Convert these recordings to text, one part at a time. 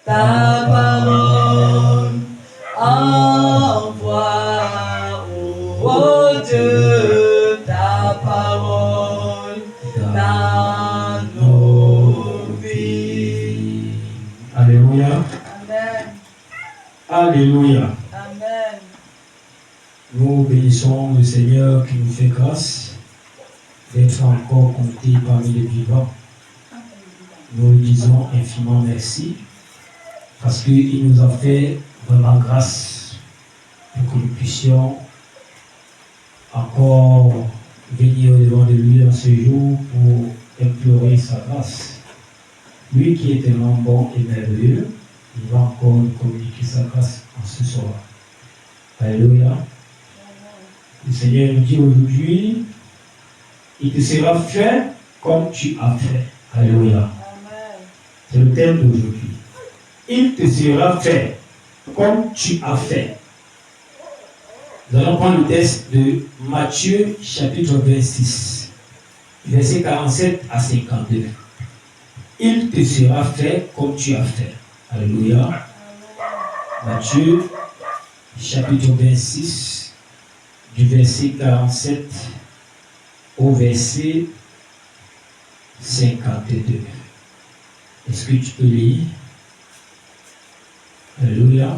ta parole. Envoie, ô Dieu, ta parole dans nos vies. Alléluia. Amen. Alléluia. Amen. Nous bénissons le Seigneur qui nous fait grâce d'être encore comptés parmi les vivants. Nous lui disons infiniment merci parce qu'il nous a fait vraiment grâce pour que nous puissions encore venir au-devant de lui en ce jour pour implorer sa grâce. Lui qui est tellement bon et merveilleux, il va encore nous communiquer sa grâce en ce soir. Alléluia. Le Seigneur nous dit aujourd'hui, il te sera fait comme tu as fait. Alléluia. C'est le thème d'aujourd'hui. Il te sera fait comme tu as fait. Nous allons prendre le texte de Matthieu chapitre 26, versets 47 à 52. Il te sera fait comme tu as fait. Alléluia. Matthieu chapitre 26, du verset 47 au verset 52. Est-ce que tu peux lire? Alléluia.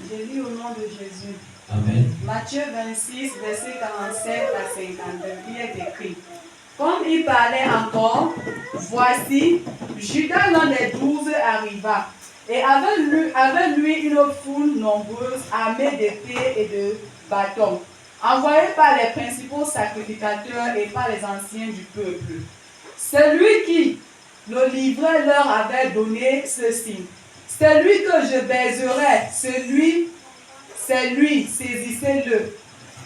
Je lis au nom de Jésus. Amen. Matthieu 26, verset 47 à 52. Il est écrit. Comme il parlait encore, voici, Judas, l'un des 12, arriva, et avec lui une foule nombreuse, armée d'épées et de bâtons, envoyée par les principaux sacrificateurs et par les anciens du peuple. Celui qui le livrait leur avait donné ce signe. Celui que je baiserai, c'est lui, saisissez-le.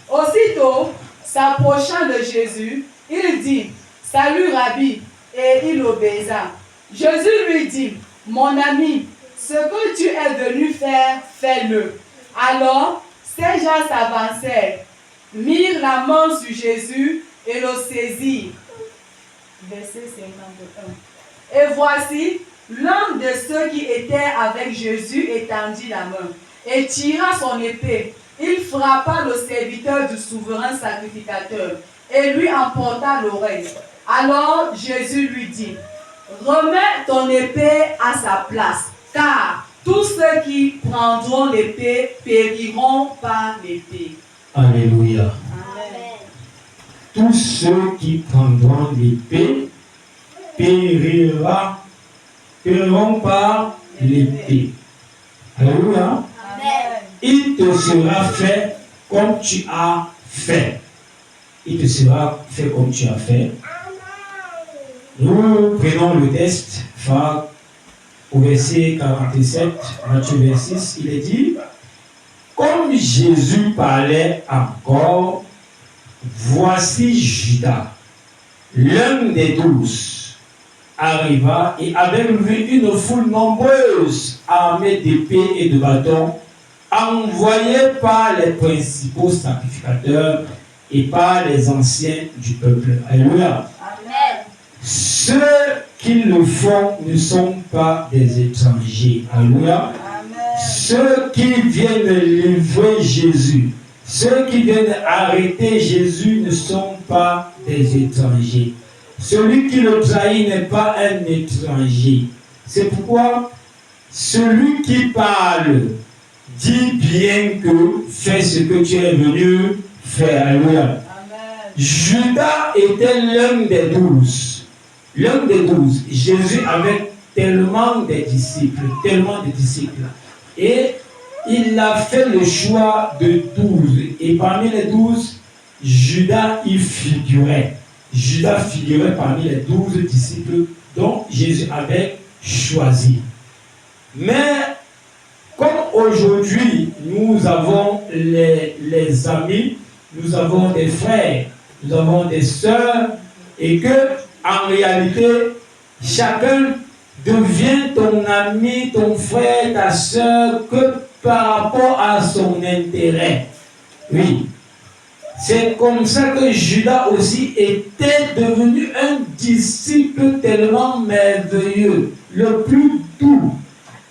Aussitôt, s'approchant de Jésus, il dit, salut Rabbi, et il obéisa. Jésus lui dit, mon ami, ce que tu es venu faire, fais-le. Alors, ces gens s'avancèrent, mirent la main sur Jésus et le saisirent. Verset 51. Et voici, l'un de ceux qui étaient avec Jésus étendit la main et tira son épée. Il frappa le serviteur du souverain sacrificateur et lui emporta l'oreille. Alors Jésus lui dit, remets ton épée à sa place, car tous ceux qui prendront l'épée périront par l'épée. Alléluia. Amen. Tous ceux qui prendront l'épée périront par l'épée. Alléluia. Amen. Il te sera fait comme tu as fait. Il te sera fait comme tu as fait. Nous prenons le texte phare au verset 47, Matthieu 26, il est dit, comme Jésus parlait encore, voici Judas, l'un des 12, arriva et avec lui une foule nombreuse, armée d'épées et de bâtons, envoyée par les principaux sacrificateurs et par les anciens du peuple. Alléluia. Amen. Ceux qui le font ne sont pas des étrangers. Alléluia. Amen. Ceux qui viennent livrer Jésus, ceux qui viennent arrêter Jésus ne sont pas des étrangers. Celui qui le trahit n'est pas un étranger. C'est pourquoi celui qui parle dit bien que fais ce que tu es venu faire. Alléluia. Amen. Judas était l'un des 12. L'un des 12. Jésus avait tellement de disciples. Et il a fait le choix de 12. Et parmi les 12, Judas y figurait. Judas figurait parmi les 12 disciples dont Jésus avait choisi. Mais comme aujourd'hui, nous avons les amis, nous avons des frères, nous avons des sœurs, et que en réalité, chacun devient ton ami, ton frère, ta sœur, que par rapport à son intérêt. Oui, C'est comme ça que Judas aussi était devenu un disciple tellement merveilleux, le plus doux,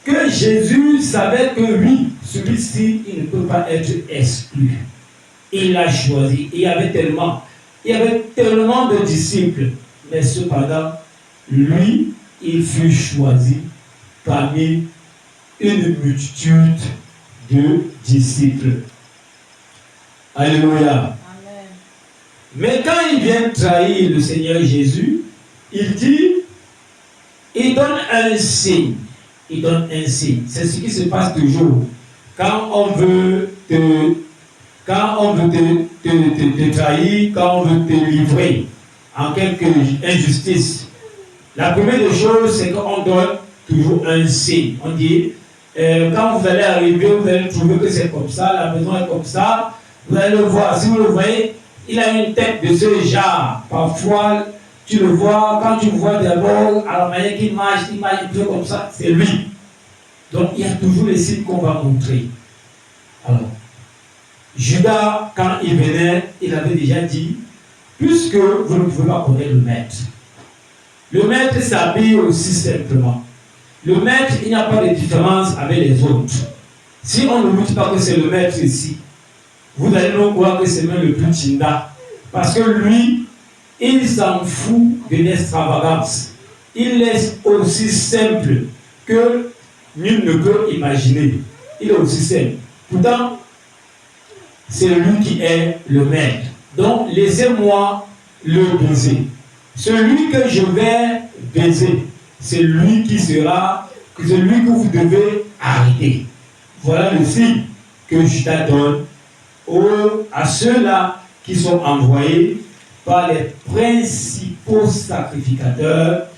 que Jésus savait que lui, celui-ci, il ne peut pas être exclu. Il l'a choisi. Il y avait tellement de disciples, mais cependant, lui, il fut choisi parmi une multitude de disciples. Alléluia. Amen. Mais quand il vient trahir le Seigneur Jésus, il dit, il donne un signe. Il donne un signe. C'est ce qui se passe toujours. Quand on veut te trahir, quand on veut te livrer en quelque injustice, la première des choses, c'est qu'on donne toujours un signe. On dit, quand vous allez arriver, vous allez trouver que c'est comme ça, la maison est comme ça, vous allez le voir. Si vous le voyez, il a une tête de ce genre. Parfois, tu le vois, quand tu le vois d'abord, à la manière qu'il marche un peu comme ça, c'est lui. Donc, il y a toujours les signes qu'on va montrer. Alors, Judas, quand il venait, il avait déjà dit, puisque vous ne pouvez pas connaître le maître. Le maître s'habille aussi simplement. Le maître, il n'y a pas de différence avec les autres. Si on ne vous dit pas que c'est le maître ici, vous allez nous croire que c'est même le plus tinda. Parce que lui, il s'en fout de l'extravagance. Il est aussi simple que nul ne peut imaginer. Il est aussi simple. Pourtant, c'est lui qui est le maître. Donc, laissez-moi le baiser. Celui que je vais baiser, c'est lui qui sera, c'est lui que vous devez arrêter. Voilà le signe que Judas donne à ceux-là qui sont envoyés par les principaux sacrificateurs,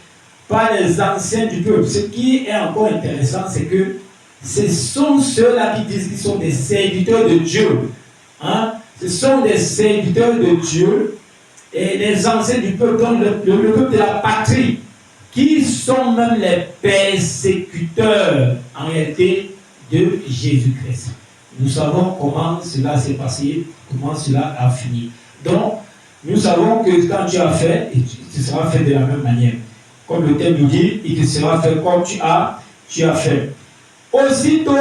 par les anciens du peuple. Ce qui est encore intéressant, c'est que ce sont ceux-là qui disent qu'ils sont des serviteurs de Dieu. Hein? Ce sont des serviteurs de Dieu et les anciens du peuple, donc le peuple de la patrie, qui sont même les persécuteurs en réalité de Jésus-Christ. Nous savons comment cela s'est passé, comment cela a fini. Donc, nous savons que quand tu as fait, tu seras fait de la même manière. Comme le thème nous dit, il te sera fait comme tu as fait. Aussitôt,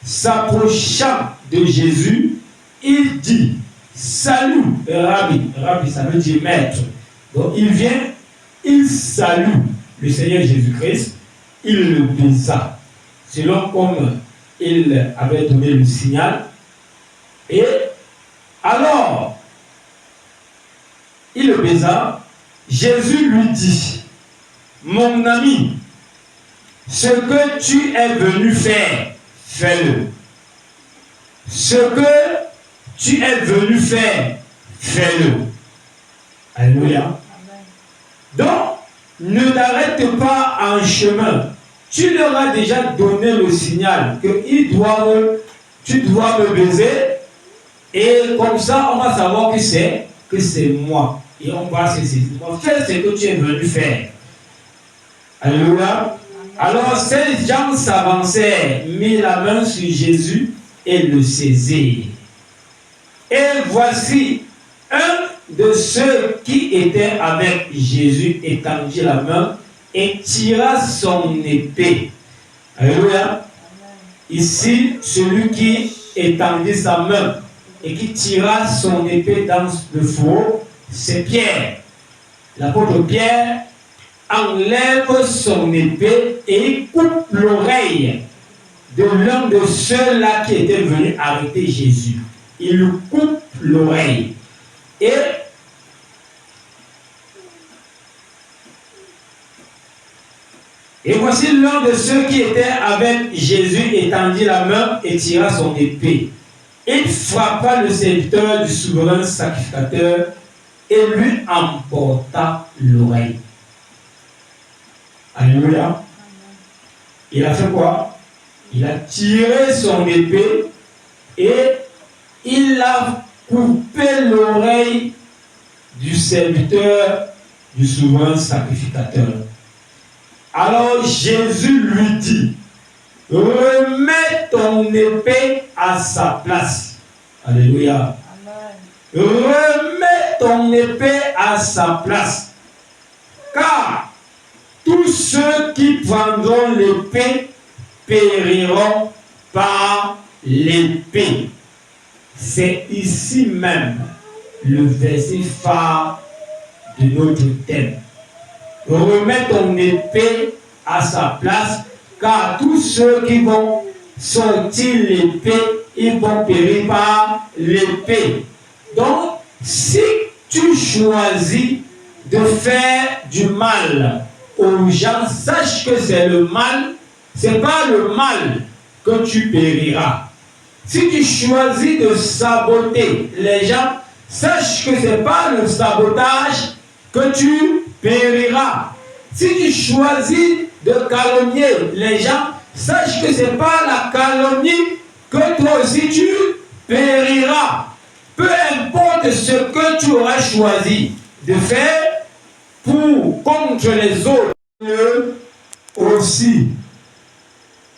s'approchant de Jésus, il dit, salut, Rabbi. Rabbi, ça veut dire maître. Donc, il vient, il salue le Seigneur Jésus-Christ, il le baisa, selon comme il avait donné le signal. Et alors, il le baisa, Jésus lui dit, mon ami, ce que tu es venu faire, fais-le. Ce que tu es venu faire, fais-le. Alléluia. Donc, ne t'arrête pas en chemin. Tu leur as déjà donné le signal que tu dois me baiser. Et comme ça, on va savoir que c'est moi. Et on va se saisir. Fais ce que tu es venu faire. Alléluia. Alors, ces gens s'avancèrent, mit la main sur Jésus et le saisirent. Et voici un de ceux qui étaient avec Jésus étendit la main et tira son épée. Alléluia. Ici, celui qui étendit sa main et qui tira son épée dans le four, c'est Pierre. L'apôtre Pierre enlève son épée et il coupe l'oreille de l'un de ceux-là qui étaient venus arrêter Jésus. Il lui coupe l'oreille. Et voici l'un de ceux qui étaient avec Jésus étendit la main et tira son épée. Il frappa le serviteur du souverain sacrificateur et lui emporta l'oreille. Alléluia. Il a fait quoi? Il a tiré son épée et il a coupé l'oreille du serviteur du souverain sacrificateur. Alors Jésus lui dit, remets ton épée à sa place. Alléluia. Amen. remets ton épée à sa place. Car tous ceux qui prendront l'épée périront par l'épée. C'est ici même le verset phare de notre thème. Remets ton épée à sa place, car tous ceux qui vont sortir l'épée, ils vont périr par l'épée. Donc, si tu choisis de faire du mal aux gens, sache que c'est le mal, c'est pas le mal que tu périras. Si tu choisis de saboter les gens, sache que c'est pas le sabotage que tu périras. Si tu choisis de calomnier les gens, sache que c'est pas la calomnie que toi aussi tu périras. Peu importe ce que tu auras choisi de faire pour contre les autres, aussi,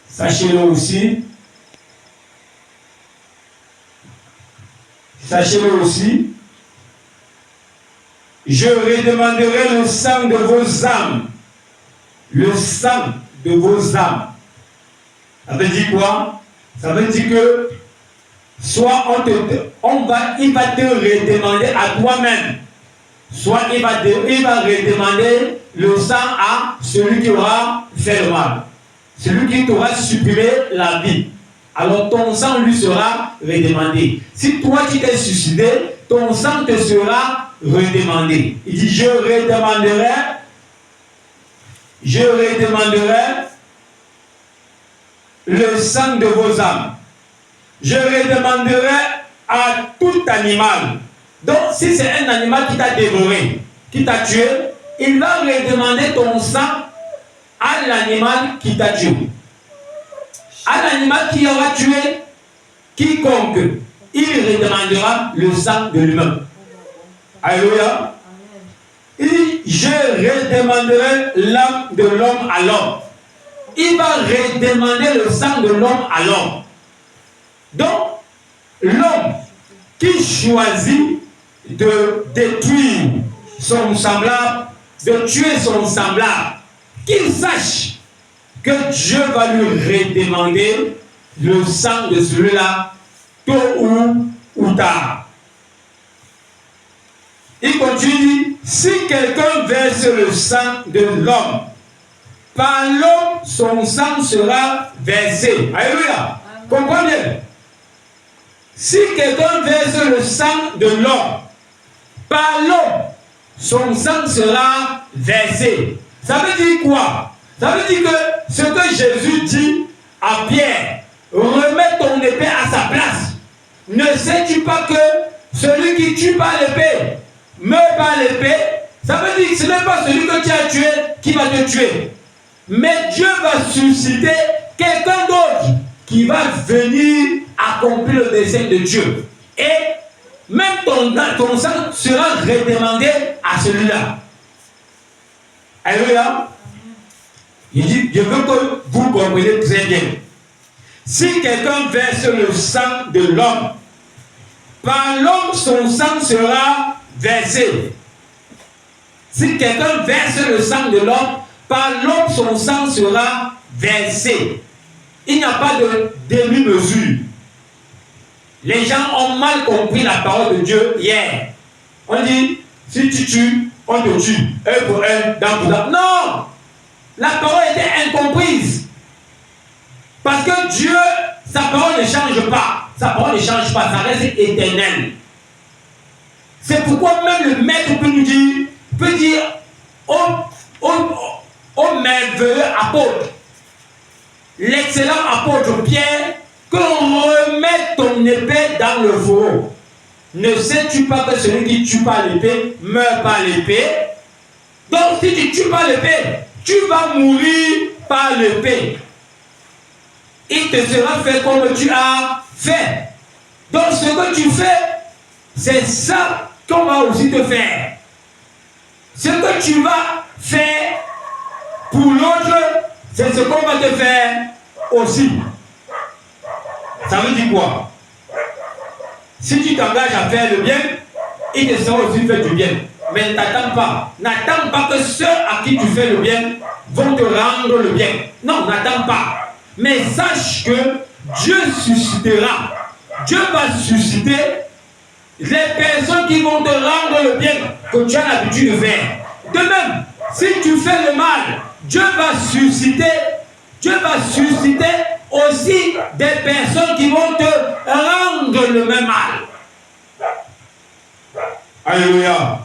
sachez-le aussi, je redemanderai le sang de vos âmes. Le sang de vos âmes. Ça veut dire quoi? Ça veut dire que soit il va te redemander à toi-même, soit il va redemander le sang à celui qui aura fait le mal, celui qui t'aura supprimé la vie. Alors ton sang lui sera redemandé. Si toi tu t'es suicidé, ton sang te sera redemandé. Il dit, je redemanderai le sang de vos âmes. Je redemanderai à tout animal. Donc si c'est un animal qui t'a dévoré, qui t'a tué, il va redemander ton sang à l'animal qui t'a tué. À l'animal qui aura tué quiconque, il redemandera le sang de l'humain. Alléluia. Et je redemanderai l'âme de l'homme à l'homme. Il va redemander le sang de l'homme à l'homme. Donc, l'homme qui choisit de détruire son semblable, de tuer son semblable, qu'il sache que Dieu va lui redemander le sang de celui-là, tôt ou tard. Il continue, si quelqu'un verse le sang de l'homme, par l'homme, son sang sera versé. Alléluia. Comprenez? Si quelqu'un verse le sang de l'homme, par l'homme, son sang sera versé. Ça veut dire quoi? Ça veut dire que ce que Jésus dit à Pierre, remets ton épée à sa place. Ne sais-tu pas que celui qui tue par l'épée meurt par l'épée? Ça veut dire que ce n'est pas celui que tu as tué qui va te tuer. Mais Dieu va susciter quelqu'un d'autre qui va venir accomplir le dessein de Dieu. Et même ton sang sera redemandé à celui-là. Alléluia. Il dit, je veux que vous compreniez très bien. Si quelqu'un verse le sang de l'homme, par l'homme son sang sera versé. Si quelqu'un verse le sang de l'homme, par l'homme son sang sera versé. Il n'y a pas de demi-mesure. Les gens ont mal compris la parole de Dieu hier. On dit, si tu tues, on te tue. Un pour un, dent pour dent. Non! La parole était incomprise. Parce que Dieu, sa parole ne change pas. Sa parole ne change pas, ça reste éternel. C'est pourquoi même le maître peut nous dire, au merveilleux apôtre, l'excellent apôtre Pierre, qu'on remette ton épée dans le fourreau. Ne sais-tu pas que celui qui tue par l'épée meurt par l'épée? Donc si tu tues par l'épée, tu vas mourir par l'épée. Il te sera fait comme tu as fait. Donc ce que tu fais, c'est ça qu'on va aussi te faire. Ce que tu vas faire pour l'autre, c'est ce qu'on va te faire aussi. Ça veut dire quoi? Si tu t'engages à faire le bien, il te sera aussi fait du bien. Mais n'attends pas. N'attends pas que ceux à qui tu fais le bien vont te rendre le bien. Non, n'attends pas. Mais sache que Dieu suscitera. Dieu va susciter les personnes qui vont te rendre le bien que tu as l'habitude de faire. De même, si tu fais le mal, Dieu va susciter aussi des personnes qui vont te rendre le même mal. Alléluia.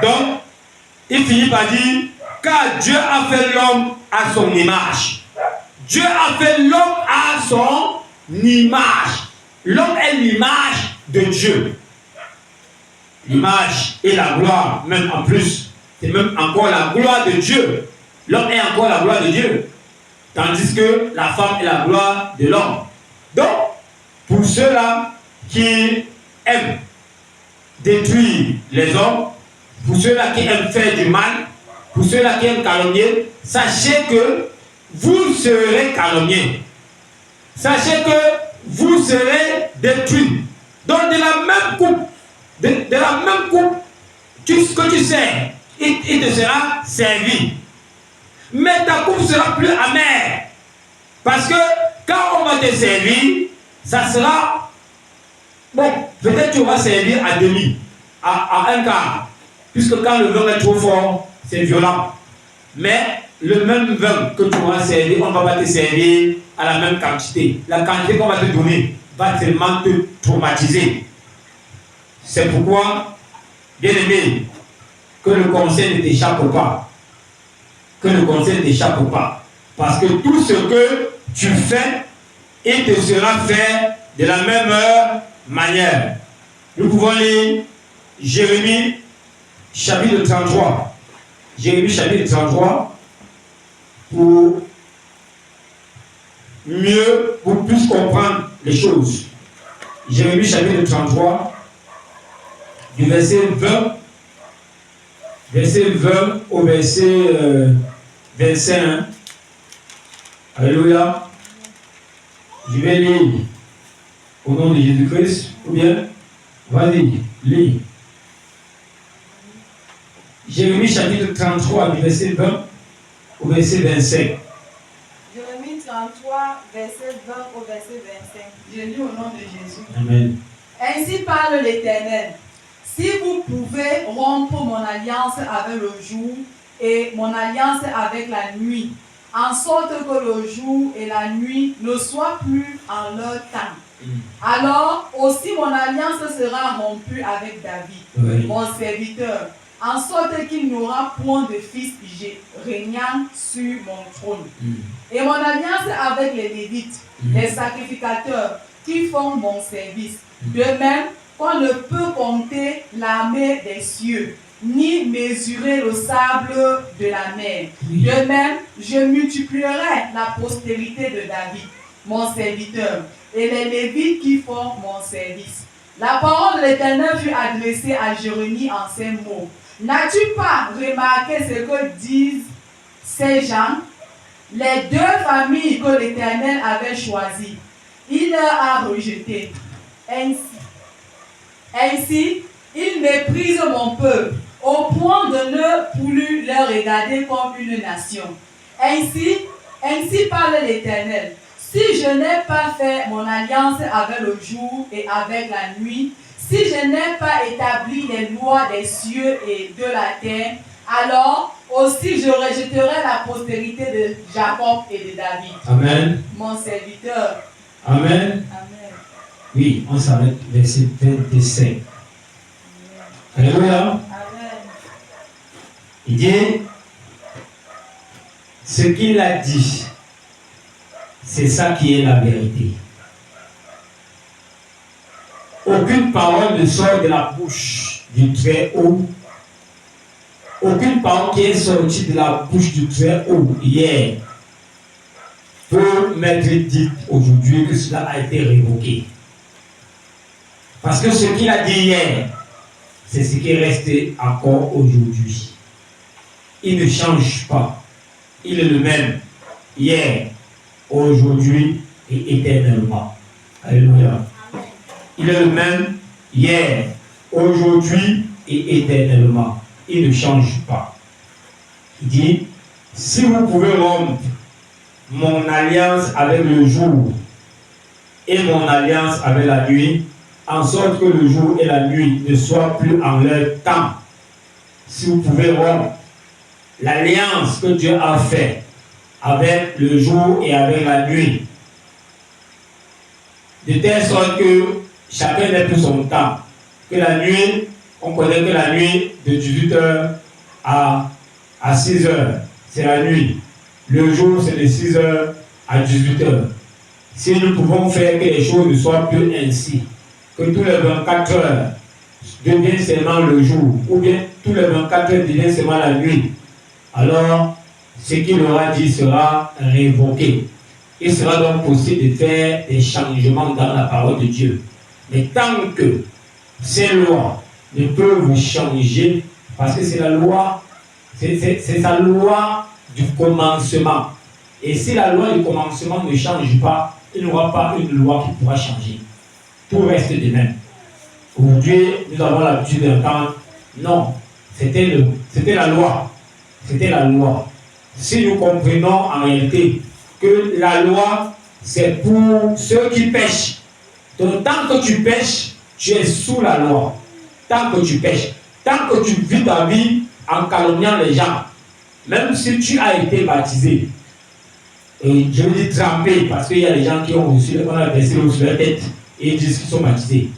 Donc, il finit par dire, car Dieu a fait l'homme à son image. Dieu a fait l'homme à son image. L'homme est l'image de Dieu. L'image et la gloire, même en plus. C'est même encore la gloire de Dieu. L'homme est encore la gloire de Dieu. Tandis que la femme est la gloire de l'homme. Donc, pour ceux-là qui aiment détruire les hommes, pour ceux-là qui aiment faire du mal, pour ceux-là qui aiment calomnier, sachez que vous serez calomniés. Sachez que vous serez détruits. Donc de la même coupe, que tu sers, il te sera servi. Mais ta coupe sera plus amère. Parce que quand on va te servir, ça sera... Bon, peut-être tu vas servir à demi, à un quart. Puisque quand le vin est trop fort, c'est violent. Mais le même vin que tu vas servir, on ne va pas te servir à la même quantité. La quantité qu'on va te donner va tellement te traumatiser. C'est pourquoi, bien aimé, que le conseil ne t'échappe pas. Que le conseil ne t'échappe pas. Parce que tout ce que tu fais, il te sera fait de la même manière. Nous pouvons lire Jérémie chapitre 33. Jérémie chapitre 33 pour plus comprendre les choses. Jérémie chapitre 33 du verset 20 au verset 25. Alléluia. Je vais lire au nom de Jésus-Christ, ou bien, vas-y, lis. Jérémie chapitre 33, du verset 20 au verset 25. Jérémie 33, verset 20 au verset 25. Je lis au nom de Jésus. Amen. Ainsi parle l'Éternel. Si vous pouvez rompre mon alliance avec le jour et mon alliance avec la nuit, en sorte que le jour et la nuit ne soient plus en leur temps, alors aussi mon alliance sera rompue avec David, mon serviteur, en sorte qu'il n'aura point de fils régnant sur mon trône. Et mon alliance avec les Lévites, les sacrificateurs qui font mon service. De même qu'on ne peut compter l'armée des cieux, ni mesurer le sable de la mer. De même, je multiplierai la postérité de David, mon serviteur, et les Lévites qui font mon service. La parole de l'Éternel fut adressée à Jérémie en ces mots. N'as-tu pas remarqué ce que disent ces gens? Les deux familles que l'Éternel avait choisies, il leur a rejetées. Ainsi, il méprise mon peuple, au point de ne plus leur regarder comme une nation. Ainsi parle l'Éternel. Si je n'ai pas fait mon alliance avec le jour et avec la nuit, si je n'ai pas établi les lois des cieux et de la terre, alors aussi je rejetterai la postérité de Jacob et de David. Amen. Mon serviteur. Amen. Amen. Oui, on s'arrête verset 25. Alléluia. Amen. Il dit, ce qu'il a dit, c'est ça qui est la vérité. Aucune parole ne sort de la bouche du Très-Haut. Aucune parole qui est sortie de la bouche du Très-Haut hier peut m'être dite aujourd'hui que cela a été révoqué. Parce que ce qu'il a dit hier, c'est ce qui est resté encore aujourd'hui. Il ne change pas. Il est le même hier, aujourd'hui et éternellement. Alléluia. Il est le même hier, aujourd'hui et éternellement. Il ne change pas. Il dit, si vous pouvez rompre mon alliance avec le jour et mon alliance avec la nuit, en sorte que le jour et la nuit ne soient plus en leur temps, si vous pouvez rompre l'alliance que Dieu a faite avec le jour et avec la nuit, de telle sorte que chacun n'ait plus son temps, que la nuit, on connaît que la nuit de 18h à 6h, c'est la nuit. Le jour, c'est de 6h à 18h. Si nous pouvons faire que les choses ne soient plus ainsi, que tous les 24 heures deviennent seulement le jour, ou bien tous les 24 heures deviennent seulement la nuit, alors ce qu'il aura dit sera révoqué. Il sera donc possible de faire des changements dans la parole de Dieu. Mais tant que ces lois ne peuvent changer, parce que c'est la loi, c'est sa loi du commencement. Et si la loi du commencement ne change pas, il n'y aura pas une loi qui pourra changer. Tout reste de même. Aujourd'hui, nous avons l'habitude d'entendre, non, c'était la loi. C'était la loi. Si nous comprenons en réalité que la loi, c'est pour ceux qui pêchent. Donc, tant que tu pêches, tu es sous la loi. Tant que tu pêches, tant que tu vis ta vie en calomniant les gens, même si tu as été baptisé, et je veux dire trempé, parce qu'il y a des gens qui ont reçu, on a versé l'eau sur leur tête et ils disent qu'ils sont baptisés.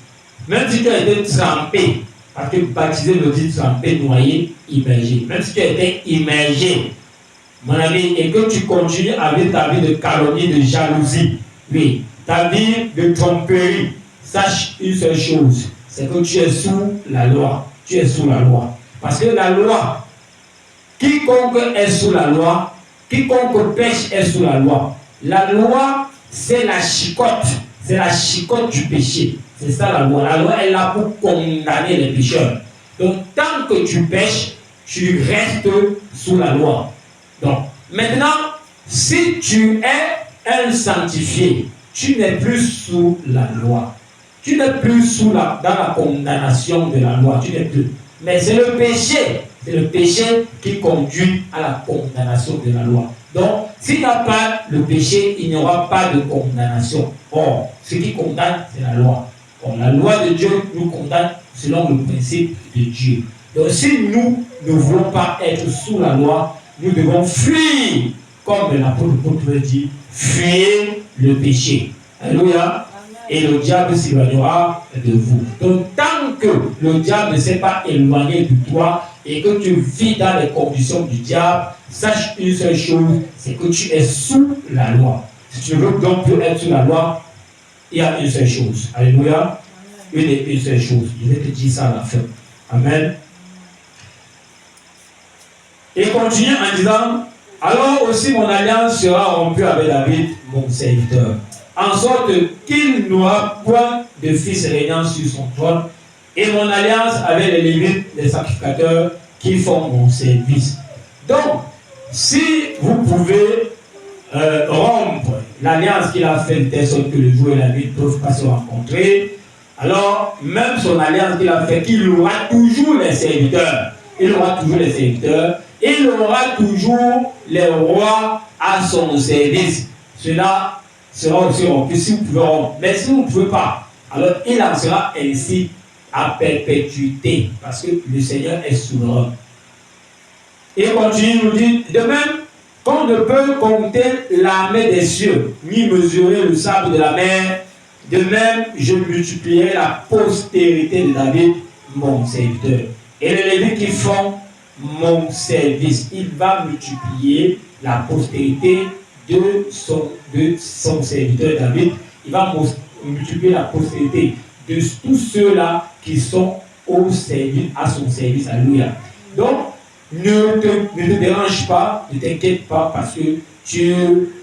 Même si tu as été trempé, parce que baptisé veut dire trempé, noyé, immergé. Même si tu as été immergé, mon ami, et que tu continues avec ta vie de calomnie, de jalousie, oui, ta vie de tromperie, sache une seule chose, c'est que tu es sous la loi. Tu es sous la loi. Parce que la loi, quiconque est sous la loi, quiconque pêche est sous la loi. La loi, c'est la chicotte. C'est la chicotte du péché. C'est ça la loi. La loi est là pour condamner les pécheurs. Donc, tant que tu pêches, tu restes sous la loi. Donc, maintenant, si tu es un sanctifié, tu n'es plus sous la loi. Tu n'es plus dans la condamnation de la loi. Tu n'es plus. Mais c'est le péché. C'est le péché qui conduit à la condamnation de la loi. Donc, s'il n'y a pas le péché, il n'y aura pas de condamnation. Or, ce qui condamne, c'est la loi. Or, la loi de Dieu nous condamne selon le principe de Dieu. Donc, si nous ne voulons pas être sous la loi, nous devons fuir, comme l'apôtre Paul dit, fuir le péché. Alléluia. Et le diable s'éloignera de vous. Donc, tant que le diable ne s'est pas éloigné de toi et que tu vis dans les conditions du diable, sache une seule chose, c'est que tu es sous la loi. Si tu veux donc plus être sous la loi, il y a une seule chose. Alléluia. Une seule chose. Je vais te dire ça à la fin. Amen. Et continue en disant, alors aussi mon alliance sera rompue avec David, mon serviteur, en sorte qu'il n'aura point de fils régnant sur son trône, et mon alliance avec les Lévites, les sacrificateurs, qui font mon service. Donc, si vous pouvez rompre l'alliance qu'il a faite, de telle sorte que le jour et la nuit ne peuvent pas se rencontrer, alors même son alliance qu'il a faite, qu'il aura toujours les serviteurs. Il aura toujours les serviteurs. Il aura toujours les rois à son service. Cela sera aussi rompu si vous pouvez rompre. Mais si vous ne pouvez pas, alors il en sera ainsi à perpétuité. Parce que le Seigneur est souverain. Et il continue, nous dit, de même qu'on ne peut compter l'armée des cieux, ni mesurer le sable de la mer, de même je multiplierai la postérité de David, mon serviteur. Et les Lévites qui font mon service, il va multiplier la postérité de son serviteur David. Il va multiplier la postérité de tous ceux-là qui sont à son service. Alléluia. Donc, ne te dérange pas, ne t'inquiète pas parce que tu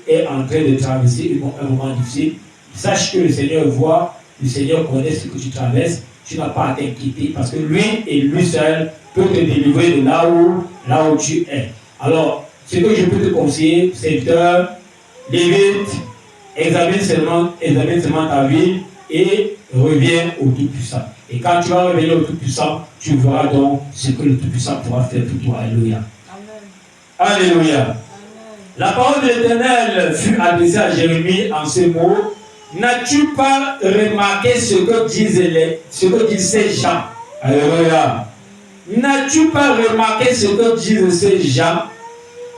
es en train de traverser un moment difficile. Sache que le Seigneur voit, le Seigneur connaît ce que tu traverses. Tu n'as pas à t'inquiéter parce que lui et lui seul peut te délivrer de là où tu es. Alors, ce que je peux te conseiller, serviteur, Lévite, examine seulement ta vie et reviens au Tout-Puissant. Et quand tu vas revenir au Tout-Puissant, tu verras donc ce que le Tout-Puissant pourra faire pour toi. Alléluia. Alléluia. La parole de l'Éternel fut adressée à Jérémie en ces mots. N'as-tu pas remarqué ce que disent ces gens? Alléluia. N'as-tu pas remarqué ce que disent ces gens?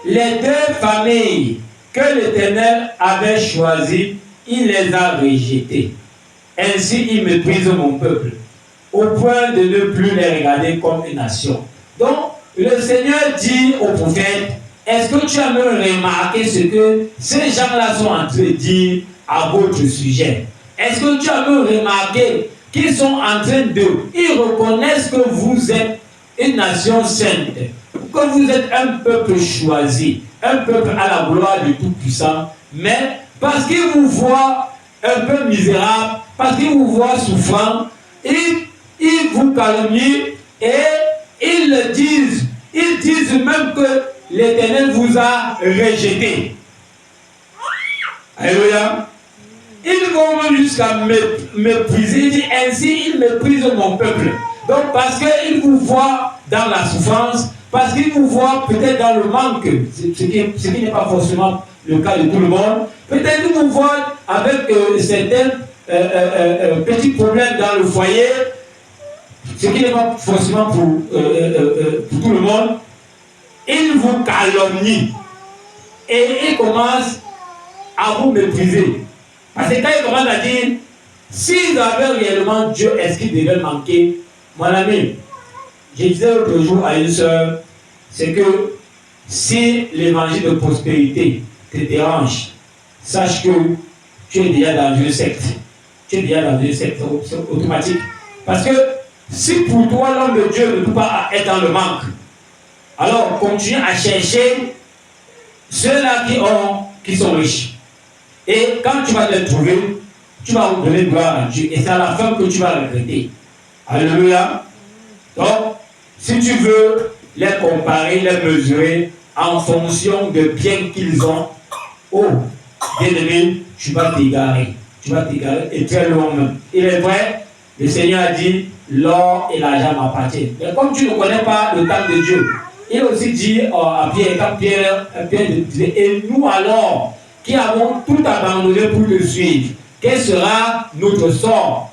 Les deux familles que l'Éternel avait choisies, il les a rejetées. Ainsi, il méprise mon peuple, au point de ne plus les regarder comme une nation. Donc, le Seigneur dit au prophète, est-ce que tu as même remarqué ce que ces gens-là sont en train de dire à votre sujet? Est-ce que tu as même remarqué qu'ils sont en train de... Ils reconnaissent que vous êtes une nation sainte, que vous êtes un peuple choisi, un peuple à la gloire du Tout-Puissant, mais parce qu'ils vous voient un peu misérable, parce qu'ils vous voient souffrant, ils vous calomnient et ils le disent. Ils disent même que l'Éternel vous a rejeté. Alléluia. Ils vont même jusqu'à mépriser. Il dit ainsi, ils méprisent mon peuple. Donc, parce qu'ils vous voient dans la souffrance, parce qu'ils vous voient peut-être dans le manque, ce qui n'est pas forcément le cas de tout le monde, peut-être qu'ils vous voient avec certains petits problèmes dans le foyer, ce qui n'est pas forcément pour tout le monde. Ils vous calomnient et ils commencent à vous mépriser. Parce que quand ils commencent à dire, s'ils avaient réellement Dieu, est-ce qu'ils devaient manquer? Mon ami, je disais l'autre jour à une soeur, c'est que si l'évangile de prospérité te dérange, sache que tu es déjà dans une secte. Tu es déjà dans une secte, c'est automatique. Parce que si pour toi l'homme de Dieu ne peut pas être dans le manque, alors continue à chercher ceux-là qui sont riches. Et quand tu vas les trouver, tu vas donner gloire à Dieu. Et c'est à la fin que tu vas regretter. Alléluia. Donc, si tu veux les comparer, les mesurer en fonction de bien qu'ils ont, oh, bien-aimé, tu vas t'égarer. Tu vas t'égarer et très loin même. Il est vrai, le Seigneur a dit, l'or et l'argent m'appartiennent. Mais comme tu ne connais pas le temps de Dieu, il a aussi dit à Pierre, quand Pierre disait, et nous alors, qui avons tout abandonné pour le suivre, quel sera notre sort?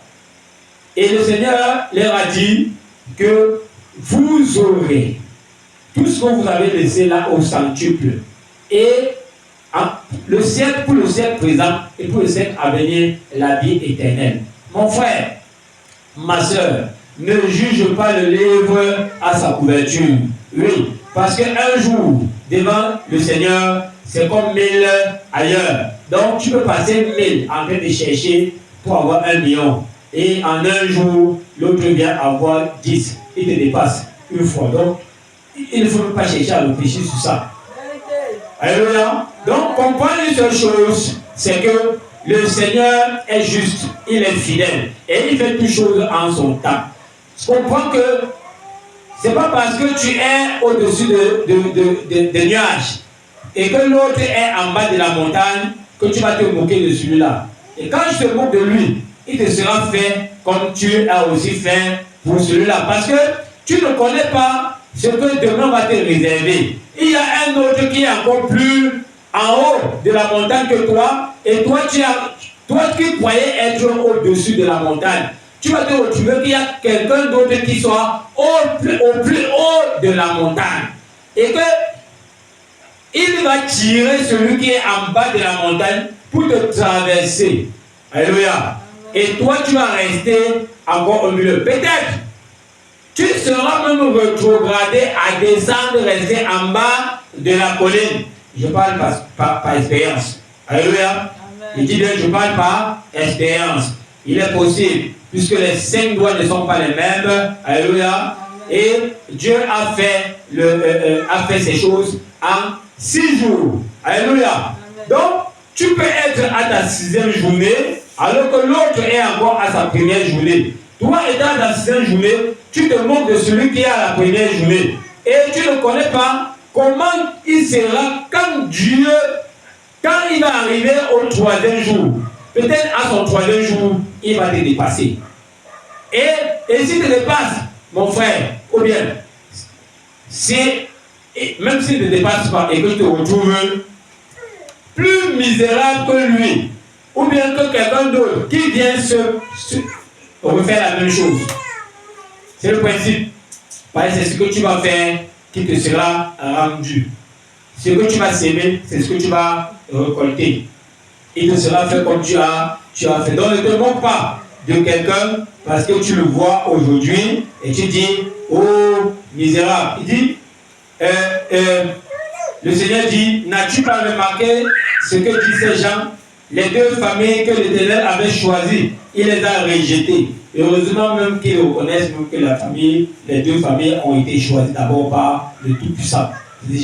Et le Seigneur leur a dit que vous aurez tout ce que vous avez laissé là au centuple. Et le siècle pour le siècle présent et pour le siècle à venir, la vie éternelle. Mon frère, ma soeur, ne juge pas le livre à sa couverture. Oui, parce qu'un jour, devant le Seigneur, c'est comme 1000 ailleurs. Donc, tu peux passer 1000 en train de chercher pour avoir 1 million. Et en un jour, l'autre vient avoir 10. Il te dépasse une fois. Donc, il ne faut pas chercher à réfléchir sur ça. Alléluia. Donc, comprendre une seule chose, c'est que le Seigneur est juste, il est fidèle. Et il fait toutes choses en son temps. Je comprends que ce n'est pas parce que tu es au-dessus des nuages et que l'autre est en bas de la montagne que tu vas te moquer de celui-là. Et quand je te moque de lui, il te sera fait comme tu as aussi fait pour celui-là. Parce que tu ne connais pas ce que demain va te réserver. Il y a un autre qui est encore plus en haut de la montagne que toi. Et toi, qui croyais être au-dessus de la montagne, tu vas te retrouver qu'il y a quelqu'un d'autre qui soit au plus haut de la montagne. Et que il va tirer celui qui est en bas de la montagne pour te traverser. Alléluia. Et toi, tu vas rester encore au milieu. Peut-être, tu seras même rétrogradé à descendre, rester en bas de la colline. Je parle par expérience. Alléluia. Il dit bien, je parle par expérience. Il est possible, puisque les 5 doigts ne sont pas les mêmes. Alléluia. Et Dieu a fait ces choses en 6 jours. Alléluia. Donc, tu peux être à ta 6e journée, alors que l'autre est encore à sa première journée. Toi, étant à ta 6e journée, tu te moques de celui qui est à la première journée. Et tu ne connais pas comment il sera quand il va arriver au 3e jour. peut-être à son troisième jour, il va te dépasser. Et s'il te dépasse, mon frère, ou bien, même s'il ne te dépasse pas et que je te retrouve plus misérable que lui, ou bien que quelqu'un d'autre qui vient se refaire la même chose. C'est le principe. Parce que c'est ce que tu vas faire qui te sera rendu. Ce que tu vas s'aimer, c'est ce que tu vas récolter. Il te sera fait comme tu as fait. Donc ne te moque pas de quelqu'un parce que tu le vois aujourd'hui et tu dis, oh misérable. Il dit, le Seigneur dit, n'as-tu pas remarqué ce que disent ces gens? Les deux familles que l'Éternel avait choisies, il les a rejetées. Heureusement même qu'ils reconnaissent même que les deux familles ont été choisies d'abord par le Tout-Puissant. C'est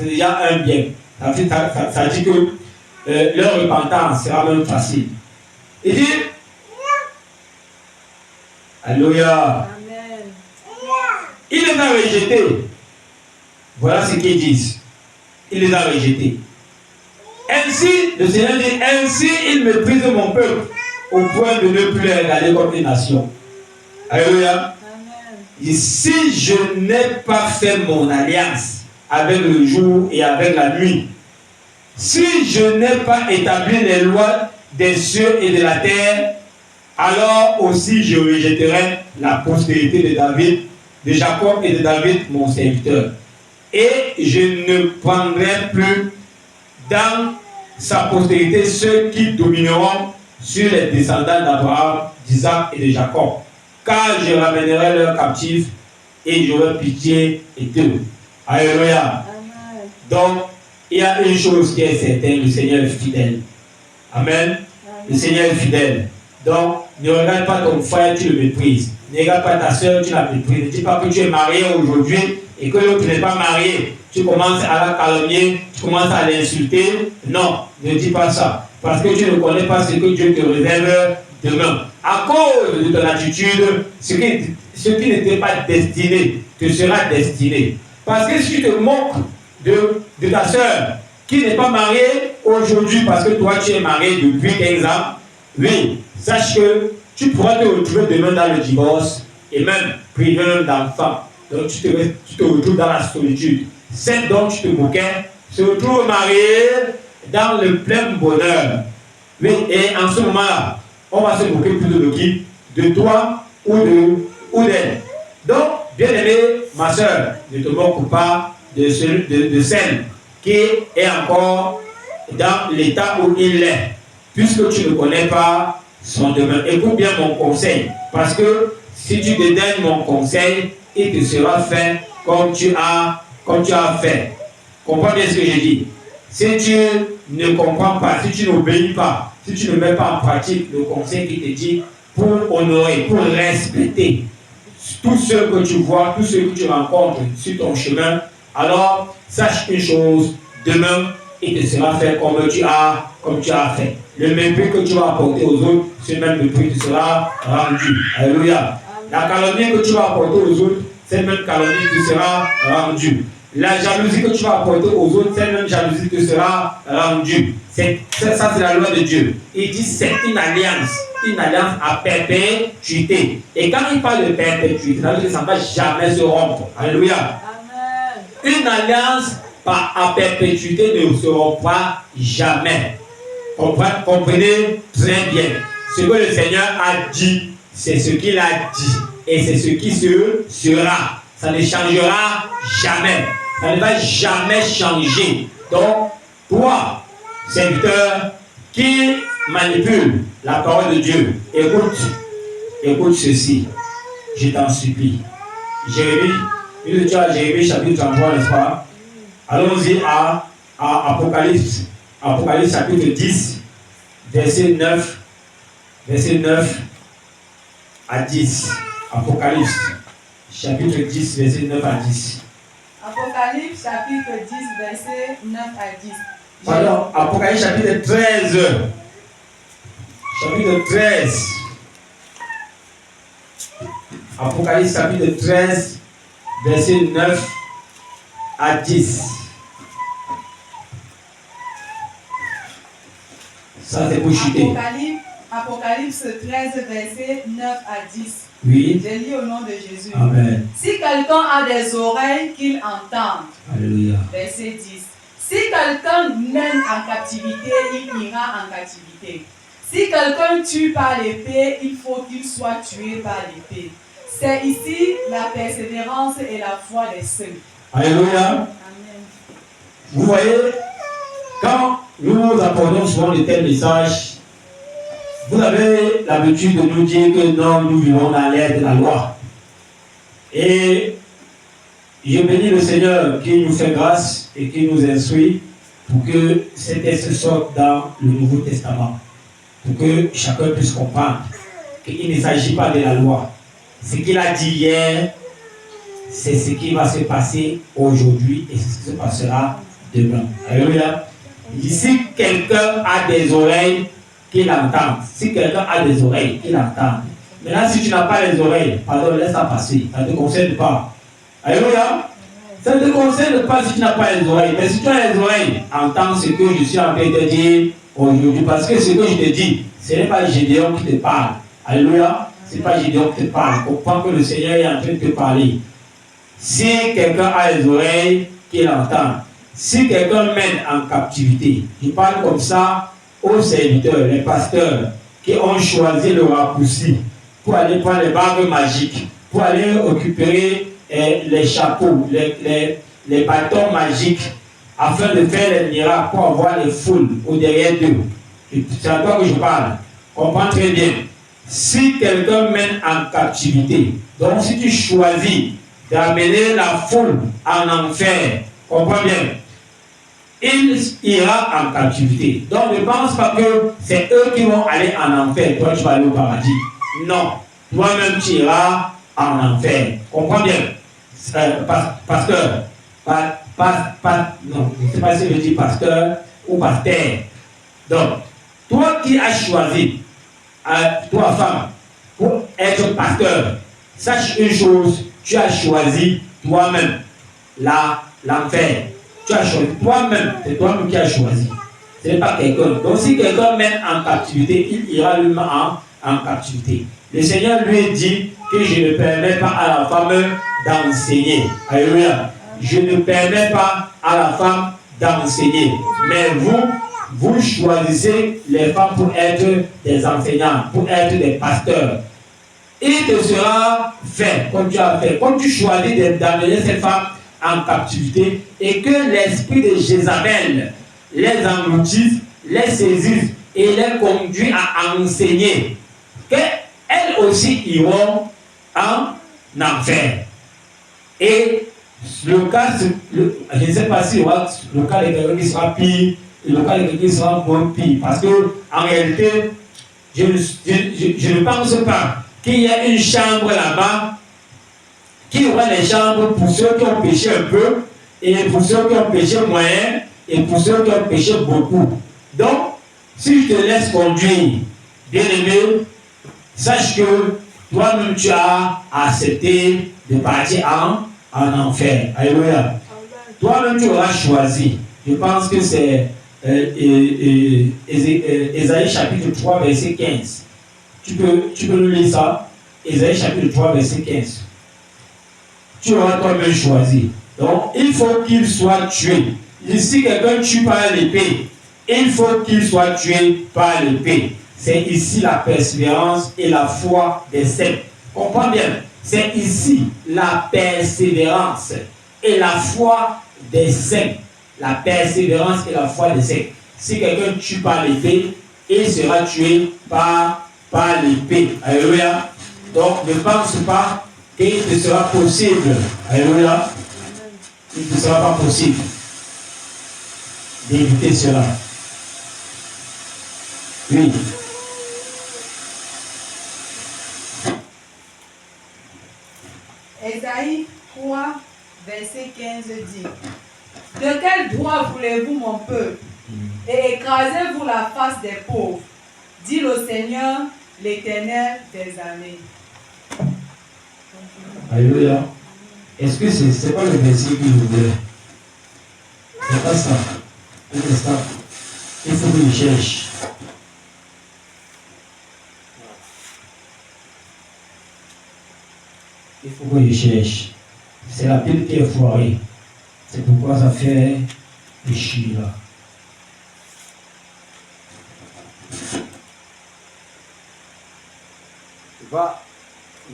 déjà un bien. Ça dit que leur repentance sera même facile. Il dit, Alléluia. Amen. Il les a rejetés. Voilà ce qu'ils disent. Il les a rejetés. Ainsi, le Seigneur dit, ainsi il méprise mon peuple au point de ne plus les regarder comme une nation. Alléluia. Et si je n'ai pas fait mon alliance avec le jour et avec la nuit, si je n'ai pas établi les lois des cieux et de la terre, alors aussi je rejetterai la postérité de David, de Jacob et de David, mon serviteur. Et je ne prendrai plus dans sa postérité ceux qui domineront sur les descendants d'Abraham, d'Isaac et de Jacob. Car je ramènerai leurs captifs et j'aurai pitié d'eux. Alléluia. Amen. Donc, il y a une chose qui est certaine, le Seigneur est fidèle. Amen. Le Seigneur est fidèle. Donc, ne regarde pas ton frère, tu le méprises. Ne regarde pas ta soeur, tu la méprises. Ne dis pas que tu es marié aujourd'hui et que l'autre n'est pas marié. Tu commences à la calomnier, tu commences à l'insulter. Non, ne dis pas ça. Parce que tu ne connais pas ce que Dieu te réserve demain. À cause de ton attitude, ce qui n'était pas destiné te sera destiné. Parce que si tu te moques de ta soeur qui n'est pas mariée aujourd'hui parce que toi tu es marié depuis 15 ans, oui, sache que tu pourras te retrouver demain dans le divorce et même privé d'enfants. Donc tu te retrouves dans la solitude. Celle dont tu te moquais se retrouve mariée dans le plein bonheur. Oui, et en ce moment-là, on va se moquer plutôt de qui? De toi ou d'elle. Donc, bien aimé, ma soeur, ne te moque pas de celle qui est encore dans l'état où il est, puisque tu ne connais pas son demain. Écoute bien mon conseil, parce que si tu dédaignes mon conseil, il te sera fait comme tu as fait. Comprends bien ce que je dis. Si tu ne comprends pas, si tu n'obéis pas, si tu ne mets pas en pratique le conseil qui te dit pour honorer, pour respecter tous ceux que tu vois, tous ceux que tu rencontres sur ton chemin, alors sache une chose, demain, il te sera fait comme tu as fait. Le mépris que tu vas apporter aux autres, ce même mépris te sera rendu. Alléluia. La calomnie que tu vas apporter aux autres, cette même calomnie te sera rendue. La jalousie que tu vas apporter aux autres, cette même jalousie te sera rendue. Ça, c'est la loi de Dieu. Il dit c'est une alliance à perpétuité. Et quand il parle de perpétuité, ça ne va jamais se rompre. Alléluia. Amen. Une alliance à perpétuité ne se rompra jamais. Comprenez très bien. Ce que le Seigneur a dit, c'est ce qu'il a dit. Et c'est ce qui sera. Ça ne changera jamais. Ça ne va jamais changer. Donc, toi, serviteur qui manipule la parole de Dieu, écoute ceci. Je t'en supplie. Jérémie, il dit à Jérémie chapitre 33, n'est-ce pas? Allons-y à Apocalypse. Apocalypse chapitre 10, verset 9 à 10. Apocalypse chapitre 10, verset 9 à 10. Apocalypse chapitre 10, verset 9 à 10. Pardon, Apocalypse chapitre 13. Chapitre 13. Apocalypse chapitre 13, verset 9 à 10. Ça, c'est pour chuter. Apocalypse Apocalypse 13, versets 9 à 10. Oui. Je lis au nom de Jésus. Amen. Si quelqu'un a des oreilles, qu'il entende. Alléluia. Verset 10. Si quelqu'un mène en captivité, il ira en captivité. Si quelqu'un tue par l'épée, il faut qu'il soit tué par l'épée. C'est ici la persévérance et la foi des saints. Alléluia. Amen. Vous voyez, quand nous apportons souvent de tels messages, vous avez l'habitude de nous dire que non, nous vivons dans l'ère de la loi. Et je bénis le Seigneur qui nous fait grâce et qui nous instruit pour que ces textes sortent dans le Nouveau Testament. Pour que chacun puisse comprendre qu'il ne s'agit pas de la loi. Ce qu'il a dit hier, c'est ce qui va se passer aujourd'hui et ce qui se passera demain. Alléluia. Si quelqu'un a des oreilles, qu'il entende. Si quelqu'un a des oreilles, qu'il entende. Maintenant, si tu n'as pas les oreilles, pardon, laisse ça passer. Ça ne te concerne pas. Alléluia. Ça ne te concerne pas si tu n'as pas les oreilles. Mais si tu as les oreilles, entends ce que je suis en train de te dire aujourd'hui. Parce que ce que je te dis, ce n'est pas Gédéon qui te parle. Alléluia. Ce n'est pas Gédéon qui te parle. Comprends que le Seigneur est en train de te parler. Si quelqu'un a les oreilles, qu'il entende. Si quelqu'un mène en captivité, je parle comme ça aux serviteurs, les pasteurs qui ont choisi le raccourci pour aller prendre les bagues magiques, pour aller récupérer les chapeaux, les bâtons magiques, afin de faire les miracles pour avoir les foules au derrière d'eux. C'est à toi que je parle. Comprends très bien. Si quelqu'un mène en captivité, donc si tu choisis d'amener la foule en enfer, comprends bien, il ira en captivité. Donc ne pense pas que c'est eux qui vont aller en enfer, toi tu vas aller au paradis. Non, toi-même tu iras en enfer. Comprends bien. Pasteur, non, je ne sais pas si je dis pasteur ou pasteur. Donc, toi qui as choisi, toi femme, pour être pasteur, sache une chose, tu as choisi toi-même l'enfer. Tu as choisi toi-même, c'est toi-même qui as choisi. Ce n'est pas quelqu'un. Donc si quelqu'un mène en captivité, il ira lui-même en captivité. Le Seigneur lui dit que je ne permets pas à la femme d'enseigner. Alléluia. Je ne permets pas à la femme d'enseigner. Mais vous choisissez les femmes pour être des enseignants, pour être des pasteurs. Il te sera fait comme tu as fait. Comme tu choisis d'amener ces femmes en captivité et que l'esprit de Jézabel les engloutisse, les saisisse et les conduit à enseigner, qu'elles aussi iront en enfer. Et le cas, je ne sais pas si le cas de quelqu'un qui sera pire, et le cas de quelqu'un qui sera moins pire, parce que en réalité, je ne pense pas qu'il y a une chambre là-bas qui aura les chambres pour ceux qui ont péché un peu, et pour ceux qui ont péché moyen, et pour ceux qui ont péché beaucoup. Donc, si je te laisse conduire, bien aimé, sache que toi-même tu as accepté de partir en enfer. Alléluia. Toi-même tu auras choisi. Je pense que c'est Ésaïe chapitre 3, verset 15. Tu peux nous lire ça? Ésaïe chapitre 3, verset 15. Tu auras toi-même choisi. Donc, il faut qu'il soit tué. Si quelqu'un tue par l'épée, il faut qu'il soit tué par l'épée. C'est ici la persévérance et la foi des saints. Comprends bien. C'est ici la persévérance et la foi des saints. La persévérance et la foi des saints. Si quelqu'un tue par l'épée, il sera tué par l'épée. Alléluia. Donc, ne pense pas qu'il te sera possible. Alléluia. Il ne sera pas possible d'éviter cela. Oui. Ésaïe 3, verset 15 dit: de quel droit voulez-vous mon peuple, et écrasez-vous la face des pauvres, dit le Seigneur, l'Éternel des armées. Alléluia. Est-ce que c'est pas le verset que vous voulez? C'est pas ça. Un instant. Il faut que je cherche. il faut que je cherche. C'est la pile qui est foirée. C'est pourquoi ça fait des chiens là.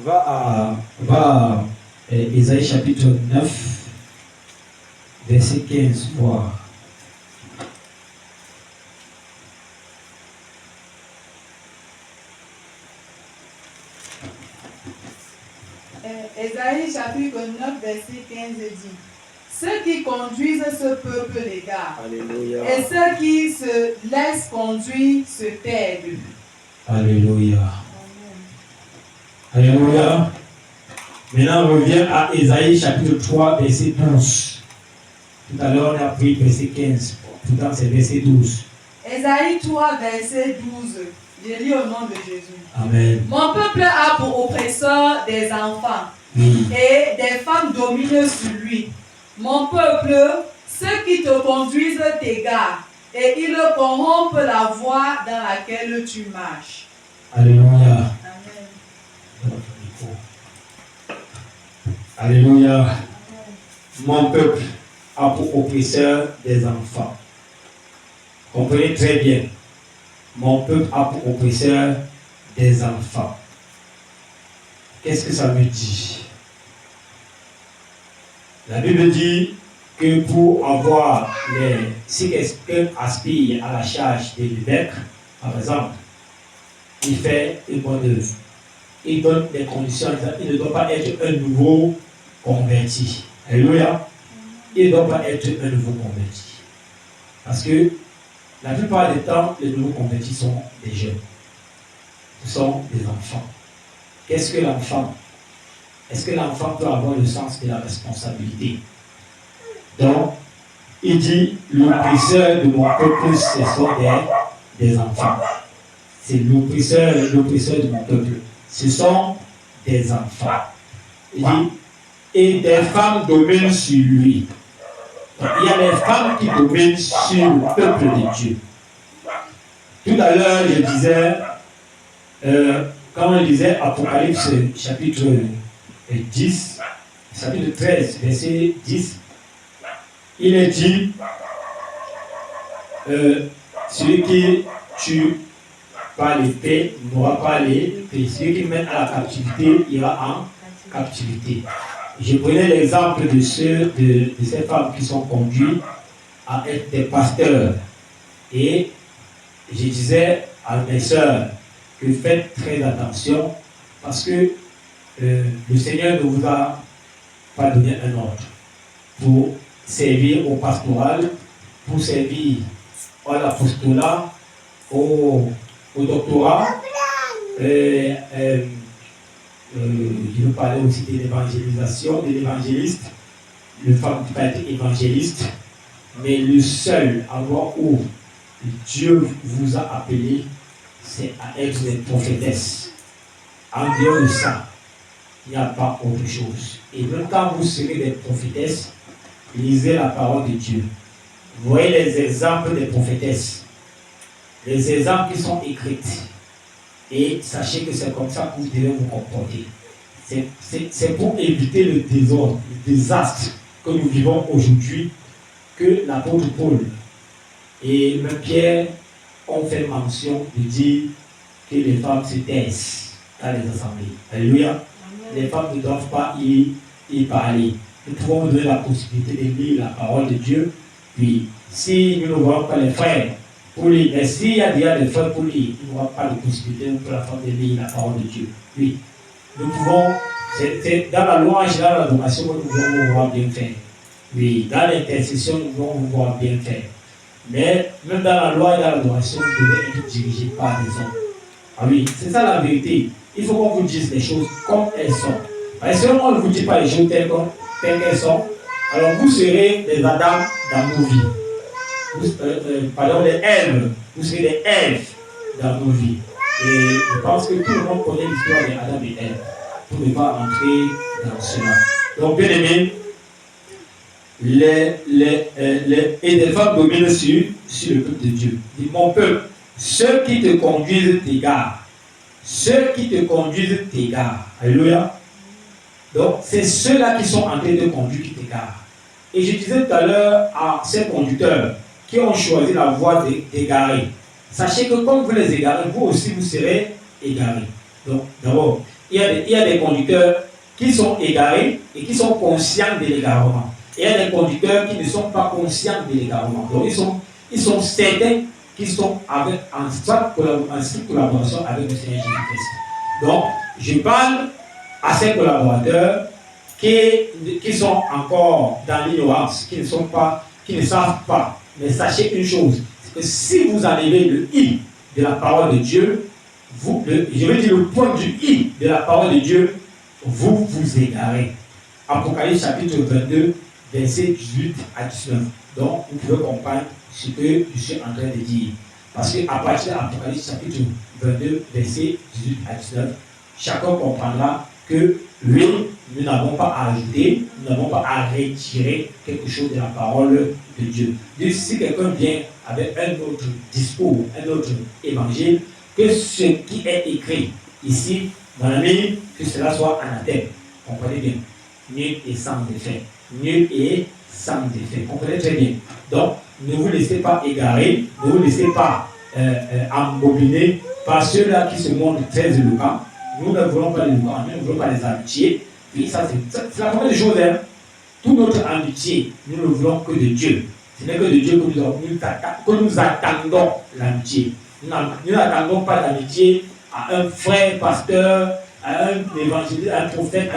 Va à Ésaïe chapitre 9, verset 15, voir. Ésaïe chapitre 9, verset 15 dit: ceux qui conduisent ce peuple l'égard, et ceux qui se laissent conduire se perdent. Alléluia. Alléluia. Maintenant, on revient à Ésaïe chapitre 3, verset 12. Tout à l'heure, on a pris verset 15. Pourtant, c'est verset 12. Ésaïe 3, verset 12. Je lis au nom de Jésus. Amen. Mon peuple a pour oppresseur des enfants, Oui. et des femmes dominent sur lui. Mon peuple, ceux qui te conduisent t'égarent, et ils corrompent la voie dans laquelle tu marches. Alléluia. Amen. Alléluia. Amen. Mon peuple a pour oppresseur des enfants. Comprenez très bien. Mon peuple a pour oppresseur des enfants. Qu'est-ce que ça veut dire? La Bible dit que pour avoir si quelqu'un aspire à la charge de l'évêque, par exemple, il fait une bonne œuvre. Il donne des conditions, il ne doit pas être un nouveau converti. Alléluia. Il ne doit pas être un nouveau converti. Parce que la plupart des temps, les nouveaux convertis sont des jeunes. Ce sont des enfants. Qu'est-ce que l'enfant? Est-ce que l'enfant peut avoir le sens de la responsabilité? Donc, il dit, l'oppresseur de mon peuple, ce sont des enfants. C'est l'oppresseur de mon peuple. Ce sont des enfants. Il dit, et des femmes dominent sur lui. Donc, il y a des femmes qui dominent sur le peuple de Dieu. Tout à l'heure, je disais, quand on lisait Apocalypse chapitre 10, chapitre 13, verset 10, il est dit, celui qui tue par l'épée n'aura pas l'épée. Celui qui mène à la captivité ira en captivité. Je prenais l'exemple de ces femmes qui sont conduites à être des pasteurs. Et je disais à mes sœurs que faites très attention parce que le Seigneur ne vous a pas donné un ordre pour servir au pastoral, pour servir à l'apostolat, au doctorat. Je veux parler aussi de l'évangélisation, de l'évangéliste. Le femme qui va être évangéliste, mais le seul endroit où Dieu vous a appelé, c'est à être des prophétesses. En dehors de ça, il n'y a pas autre chose. Et même quand vous serez des prophétesses, lisez la parole de Dieu. Voyez les exemples des prophétesses. Les exemples qui sont écrits. Et sachez que c'est comme ça que vous devez vous comporter. C'est pour éviter le désordre, le désastre que nous vivons aujourd'hui, que l'apôtre Paul et même Pierre ont fait mention de dire que les femmes se taisent dans les assemblées. Alléluia. Les femmes ne doivent pas y parler. Nous pouvons vous donner la possibilité de lire la parole de Dieu. Puis, si nous ne voyons pas les frères pour lire, mais s'il y a déjà des frères pour lire, il n'y aura pas de possibilité pour la femme de lire la parole de Dieu. Oui, nous pouvons, c'est dans la louange, dans l'adoration, nous pouvons vous voir bien faire. Oui, dans l'intercession, nous pouvons vous voir bien faire. Mais même dans la loi et dans l'adoration, vous devez être dirigé par des hommes. Ah oui, c'est ça la vérité. Il faut qu'on vous dise les choses comme elles sont. Parce que si on ne vous dit pas les choses telles qu'elles sont, alors vous serez des Adam dans nos vies. Pardon, des Èves. Vous serez des Èves dans nos vies. Et je pense que tout le monde connaît l'histoire des Adam et Ève. Pour ne pas entrer dans cela. Donc, bien aimé, et des femmes dominent sur le peuple de Dieu. Dit, mon peuple, ceux qui te conduisent t'égarent. Ceux qui te conduisent t'égarent. Alléluia. Donc, c'est ceux-là qui sont en train de conduire qui t'égarent. Et je disais tout à l'heure à ces conducteurs qui ont choisi la voie d'égarer, sachez que comme vous les égarez, vous aussi vous serez égarés. Donc, d'abord, il y a des conducteurs qui sont égarés et qui sont conscients de l'égarement. Et il y a des conducteurs qui ne sont pas conscients de l'égarement. Donc, ils sont certains qui sont en stricte collaboration avec le Seigneur Jésus-Christ. Donc, je parle à ces collaborateurs qui sont encore dans l'ignorance, qui ne savent pas. Mais sachez une chose, c'est que si vous enlevez le i de la parole de Dieu, je veux dire le point du i de la parole de Dieu, vous vous égarez. Apocalypse chapitre 22, versets 18 à 19. Donc, vous pouvez comprendre ce que je suis en train de dire. Parce qu'à partir de l'Apocalypse chapitre 22, versets 18 à 19, chacun comprendra que oui, nous n'avons pas à ajouter, nous n'avons pas à retirer quelque chose de la parole de Dieu. Donc, si quelqu'un vient avec un autre discours, un autre évangile, que ce qui est écrit ici, mon ami, que cela soit anathème. Comprenez bien. Nul et sans défait. Nul et sans défait. Comprenez très bien. Donc, ne vous laissez pas égarer, ne vous laissez pas embobiner par ceux-là qui se montrent très éloquents. Nous ne voulons pas les éloquents, nous ne voulons pas les amitiés. Puis ça, c'est la première chose. Hein. Toute notre amitié, nous ne voulons que de Dieu. Ce n'est que de Dieu que nous attendons l'amitié. Nous n'attendons pas d'amitié à un frère pasteur, à un évangéliste, à un prophète.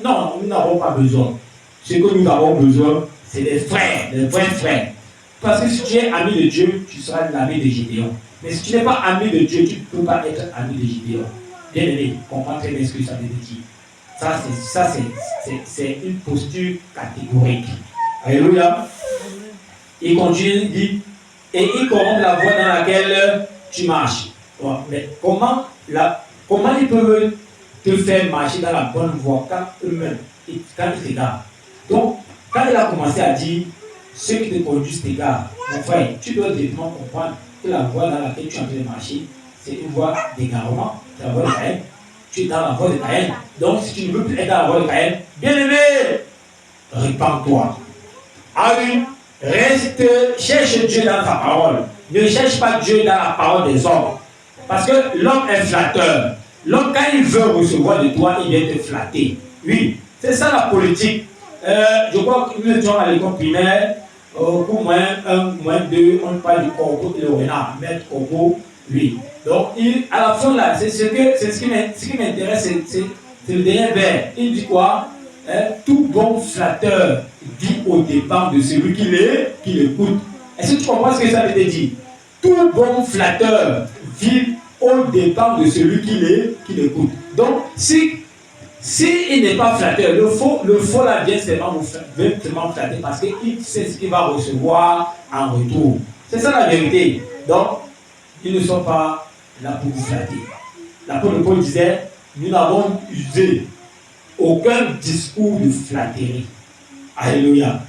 Non, nous n'avons pas besoin. Ce que nous avons besoin, c'est des frères, des vrais frères. Parce que si tu es ami de Dieu, tu seras l'ami de Gédéon. Mais si tu n'es pas ami de Dieu, tu ne peux pas être ami de Gédéon. Bien aimé, comprends très bien ce que ça veut dire. Ça, c'est une posture catégorique. Alléluia. Il continue, il dit, et il corrompt la voie dans laquelle tu marches. Bon, mais comment ils peuvent te faire marcher dans la bonne voie quand eux-mêmes, quand ils t'égarent? Donc, quand il a commencé à dire, ceux qui te conduisent t'égarent, mon frère, tu dois directement comprendre que la voie dans laquelle tu es en train de marcher, c'est une voie d'égarement, c'est la voie de Caïn. Tu es dans la voie de Caïn. Donc, si tu ne veux plus être dans la voie de Caïn, bien aimé, répands-toi. Ah oui, cherche Dieu dans ta parole. Ne cherche pas Dieu dans la parole des hommes. Parce que l'homme est flatteur. L'homme, quand il veut recevoir de toi, il vient te flatter. Oui, c'est ça la politique. Je crois que nous étions à l'école primaire, pour moins 1, moins 2, on parle du corbeau et le renard, maître corbeau, oui. Donc, à la fin, là, c'est ce qui m'intéresse, c'est le dernier vers. Il dit quoi? Tout bon flatteur vit au dépens de celui qui l'écoute. Est-ce que tu comprends ce que ça veut dire? Tout bon flatteur vit au dépens de celui qui l'écoute. Donc, si il n'est pas flatteur, le faux là vient seulement flatter parce qu'il sait ce qu'il va recevoir en retour. C'est ça la vérité. Donc, ils ne sont pas là pour vous flatter. L'apôtre Paul disait, nous n'avons usé aucun discours de flatterie. Alléluia.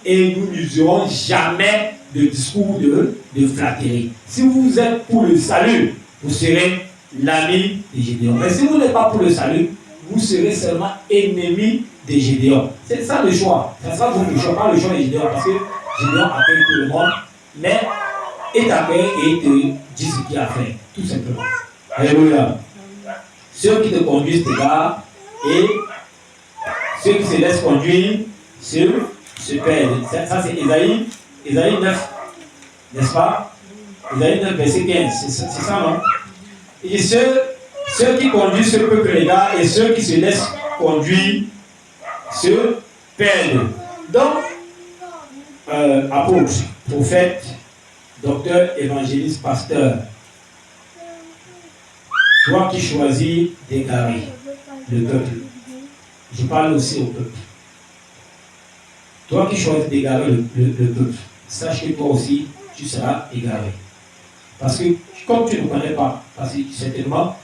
Et nous n'userons jamais de discours de flatterie. Si vous êtes pour le salut, vous serez l'ami de Gédéon. Mais si vous n'êtes pas pour le salut, vous serez seulement ennemi de Gédéon. C'est ça le choix. Ça sera le choix, pas le choix de Gédéon, parce que Gédéon appelle tout le monde, mais il t'appelle et il te dit ce qu'il a fait, tout simplement. Alléluia. Ceux qui te conduisent t'égarent et ceux qui se laissent conduire se perdent. Ça c'est Ésaïe 9, n'est-ce pas? Ésaïe 9, verset 15, c'est ça, non? Et ceux qui conduisent ce peuple-là et ceux qui se laissent conduire se perdent. Donc, apôtre, prophète, docteur, évangéliste, pasteur, toi qui choisis d'égarer le peuple, je parle aussi au peuple. Toi qui choisis d'égarer le peuple, sache que toi aussi, tu seras égaré. Parce que comme tu ne connais pas, parce que certainement,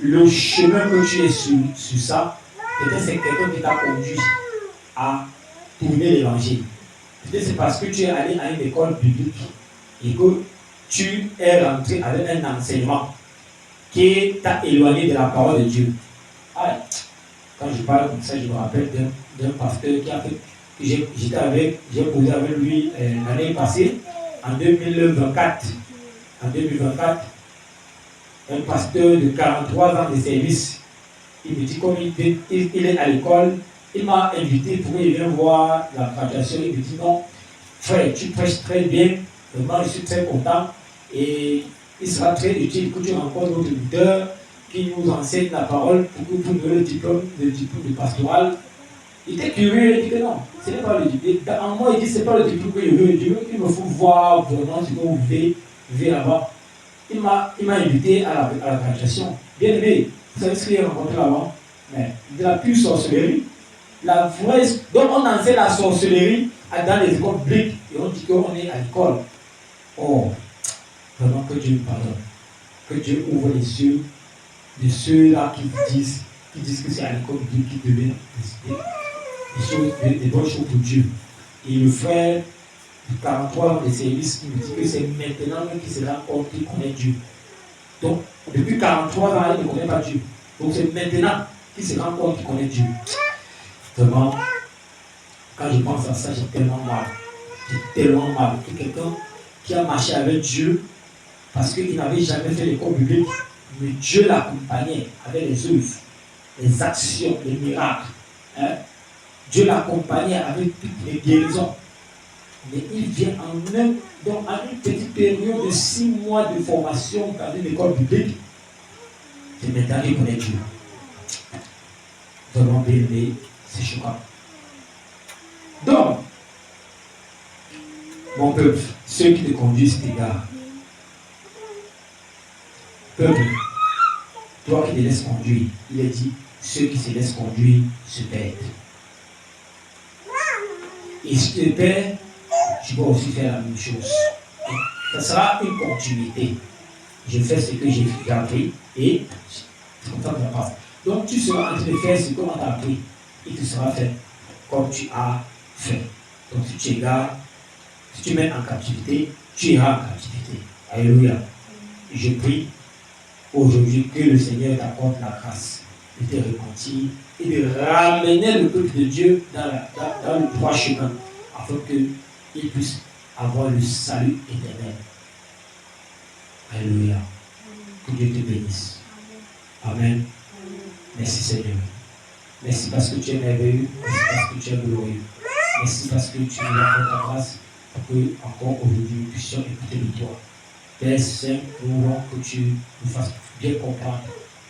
le chemin que tu es sur ça, peut-être c'est quelqu'un qui t'a conduit à tourner l'évangile. Peut-être c'est parce que tu es allé à une école biblique et que tu es rentré avec un enseignement qui t'a éloigné de la parole de Dieu. Quand je parle comme ça, je me rappelle d'un pasteur qui a fait, que j'ai posé avec lui l'année passée, en 2024. En 2024, un pasteur de 43 ans de service, il me dit, comme il est à l'école, il m'a invité pour qu'il vienne voir la graduation. Il me dit, non, frère, tu prêches très bien, vraiment, je suis très content. Et il sera très utile que tu rencontres notre leader qui nous enseigne la parole pour que vous donner le diplôme de pastoral. Il était curieux, il dit que non, ce n'est pas le diplôme. En moi, il dit, ce n'est pas le diplôme que je veux. Il me faut voir vraiment ce que vous vivez là-bas. Il m'a invité à la graduation. Bien aimé, vous savez ce qu'il a rencontré là-bas? De la pure sorcellerie. La vraie. Donc on enseigne la sorcellerie dans les écoles bibliques et on dit qu'on est à l'école. Oh, vraiment que Dieu nous pardonne. Que Dieu ouvre les yeux de ceux-là qui disent que c'est à l'école biblique qui deviennent des bonnes choses pour Dieu. Et le frère de 43 ans de service qui me dit que c'est maintenant qu'il se rend compte qu'il connaît Dieu. Donc, depuis 43 ans, il ne connaît pas Dieu. Donc, c'est maintenant qu'il se rend compte qu'il connaît Dieu. Vraiment, quand je pense à ça, j'ai tellement mal. J'ai tellement mal que quelqu'un qui a marché avec Dieu parce qu'il n'avait jamais fait l'école biblique, mais Dieu l'accompagnait avec les œuvres, les actions, les miracles. Hein? Dieu l'accompagnait avec toutes les guérisons. Mais il vient en une petite période de 6 mois de formation dans une école biblique. C'est maintenant qu'il connaît Dieu. Vraiment bien aimé, c'est choquant. Donc, mon peuple, ceux qui te conduisent t'égarent. Peuple, toi qui te laisses conduire, il est dit, ceux qui se laissent conduire se perdent. Et si tu te perds, tu vas aussi faire la même chose. Ça sera une continuité. Je fais ce que j'ai appris et c'est comme ça que ça passe. Donc tu seras en train de faire ce qu'on t'a appris et tu seras fait comme tu as fait. Donc si tu égares, si tu mets en captivité, tu iras en captivité. Alléluia. Je prie aujourd'hui que le Seigneur t'accorde la grâce de te repentir et de ramener le peuple de Dieu dans le droit chemin afin qu'il puisse avoir le salut éternel. Alléluia. Que Dieu te bénisse. Amen. Merci Seigneur. Merci parce que tu es merveilleux. Merci parce que tu es glorieux. Merci parce que tu nous apportes ta grâce pour que encore aujourd'hui nous puissions écouter de toi. Père Saint, nous voulons que tu nous fasses bien comprendre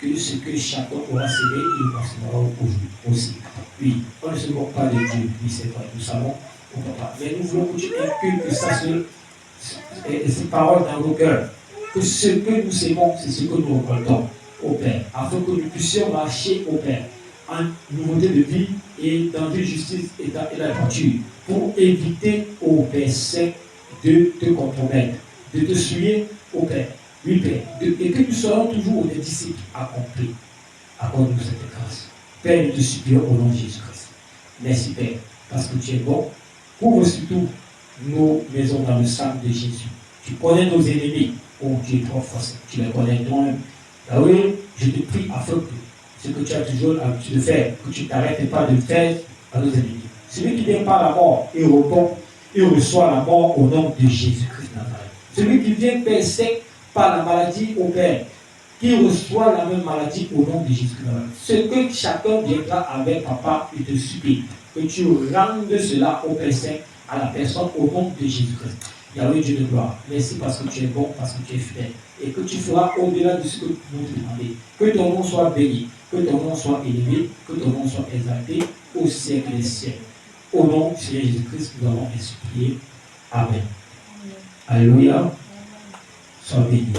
que ce que chacun aura cédé, il le recevra aujourd'hui aussi. Oui, on ne se moque pas de Dieu, oui c'est vrai, nous savons pourquoi. Mais nous voulons que tu inculques ça, ces paroles dans nos cœurs. Que ce que nous aimons, c'est ce que nous récoltons au Père, afin que nous puissions marcher au Père en nouveauté de vie et dans une justice et dans la droiture, pour éviter au Père Saint de te compromettre, de te souiller au Père. Oui, Père, et que nous serons toujours des disciples accomplis. Accorde-nous cette grâce. Père, nous te supplions au nom de Jésus-Christ. Merci, Père, parce que tu es bon. Couvre surtout nos maisons dans le sang de Jésus. Tu connais nos ennemis. Oh Dieu, trop force, tu les connais toi-même. Ah oui, je te prie afin que ce que tu as toujours l'habitude de faire, que tu ne t'arrêtes pas de faire à nos ennemis. Celui qui vient par la mort, il répond, il reçoit la mort au nom de Jésus-Christ Nazareth. Celui qui vient percer par la maladie au Père, qui reçoit la même maladie au nom de Jésus-Christ Nazareth. Ce que chacun viendra avec papa, il te supplie, que tu rendes cela au Père Saint, à la personne au nom de Jésus-Christ. Yahweh Dieu de gloire, merci parce que tu es bon, parce que tu es fidèle, et que tu feras au-delà de ce que nous te demandons. Que ton nom soit béni, que ton nom soit élevé, que ton nom soit exalté au siècle des siècles. Au nom de Seigneur Jésus-Christ, nous avons supplié. Amen. Alléluia. Sois béni.